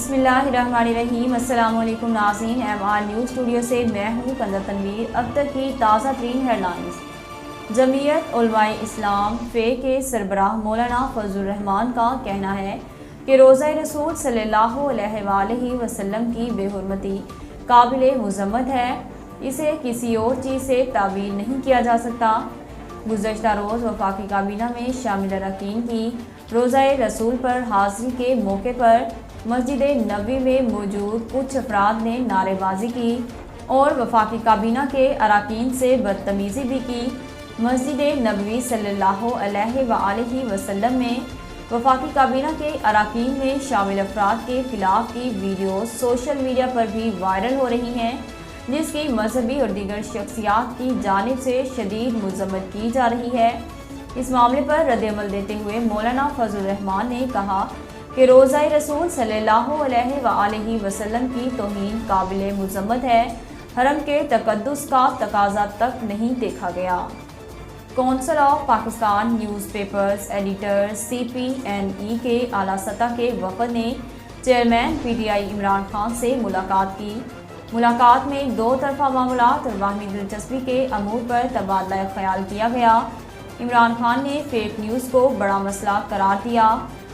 बिस्मिल्लाहिर्रहमानिर्रहीम। अस्सलाम वालेकुम नाज़रीन, MR न्यूज़ स्टूडियो से मैं हूँ कंज़र तनवीर। अब तक की ताज़ा तरीन हेडलाइंस। जमीयत उलमाए इस्लाम फ़े के सरबराह मौलाना फजलुर रहमान का कहना है कि रोज़ा रसूल सल्लल्लाहु अलैहि वसल्लम की बेहुरमती काबिल मुज़म्मत है, इसे किसी और चीज़ से तावील नहीं किया जा सकता। गुज़श्ता रोज़ वफाकी काबीना में शामिल अरकान की रोज़ा रसूल पर हाज़री के मौके पर मस्जिद नबवी में मौजूद कुछ अफराद ने नारेबाजी की और वफाकी काबीना के अरकान से बदतमीज़ी भी की। मस्जिद नबवी सल्लल्लाहु अलैहि वसल्लम में वफाकी काबीना के अरकान में शामिल अफराद के खिलाफ की वीडियो सोशल मीडिया पर भी वायरल हो रही हैं, जिसकी मजहबी और दीगर शख्सियात की जानिब से शदीद मज़म्मत की जा रही है। इस मामले पर रद्द-ए-अमल देते हुए मौलाना फजलुर रहमान ने कहा कि रोज़ा रसूल सल्लल्लाहु अलैहि वसल्लम की तौहीन काबिल मुज़म्मत है, हरम के तक़द्दुस का तकाज़ा तक नहीं देखा गया। Council of Pakistan newspapers editors CPNE के आला सतह के वफ़द ने चेयरमैन PTI इमरान खान से मुलाकात की। मुलाकात में दो तरफ़ा मामलात और बाहमी दिलचस्पी के अमूर पर तबादला ख़याल किया गया। इमरान खान ने फेक न्यूज़ को बड़ा मसला करार दिया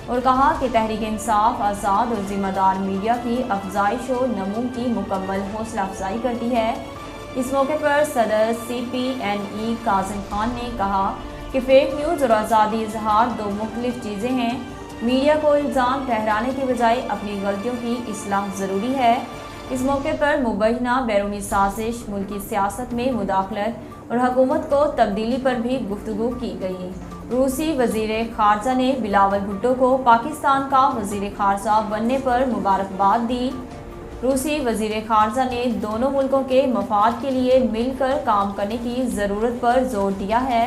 और कहा कि तहरीक इंसाफ आज़ाद और ज़िम्मेदार मीडिया की अफजाइश और नमू की मुकम्मल हौसला अफजाई करती है। इस मौके पर सदर CPNE काज़िम खान ने कहा कि फेक न्यूज़ और आज़ादी इजहार दो मुख्तलिफ चीज़ें हैं। मीडिया को इल्ज़ाम ठहराने की बजाय अपनी गलतियों की इस्लाह ज़रूरी है। इस मौके पर मुबैना बैरूनी साजिश, मुल्की सियासत में मुदाखलत और हुकूमत को तब्दीली पर भी गुफ्तगू की गई। रूसी वज़ीर ख़ारजा ने बिलावल भुट्टो को पाकिस्तान का वज़ीर ख़ारजा बनने पर मुबारकबाद दी। रूसी वज़ीर ख़ारजा ने दोनों मुल्कों के मफाद के लिए मिलकर काम करने की ज़रूरत पर जोर दिया है।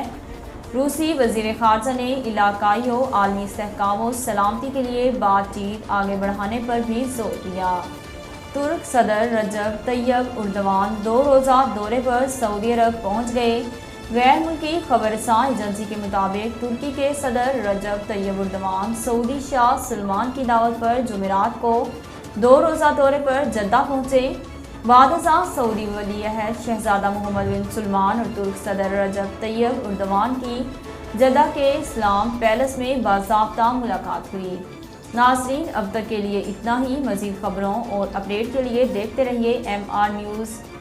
रूसी वज़ीर ख़ारजा ने इलाकाई और आलमी इस्तेहकाम और सलामती के लिए बातचीत आगे बढ़ाने पर भी जोर दिया। तुर्क सदर रजब तैयब उर्दवान 2 रोज़ा दौरे पर सऊदी अरब पहुँच गए। गैर मुल्की खबरसां एजेंसी के मुताबिक तुर्की के सदर रजब तैयब उर्दवान सऊदी शाह सलमान की दावत पर जुमेरात को 2 रोज़ा दौरे पर जद्दा पहुँचे। बादशाह सऊदी वली अहद शहजादा मोहम्मद बिन सलमान और तुर्क सदर रजब तैयब उर्दवान की जद्दा के इस्लाम पैलेस में बाज़ाब्ता मुलाकात हुई। नाज़रीन, अब तक के लिए इतना ही। मज़ीद खबरों और अपडेट के लिए देखते रहिए MR न्यूज़।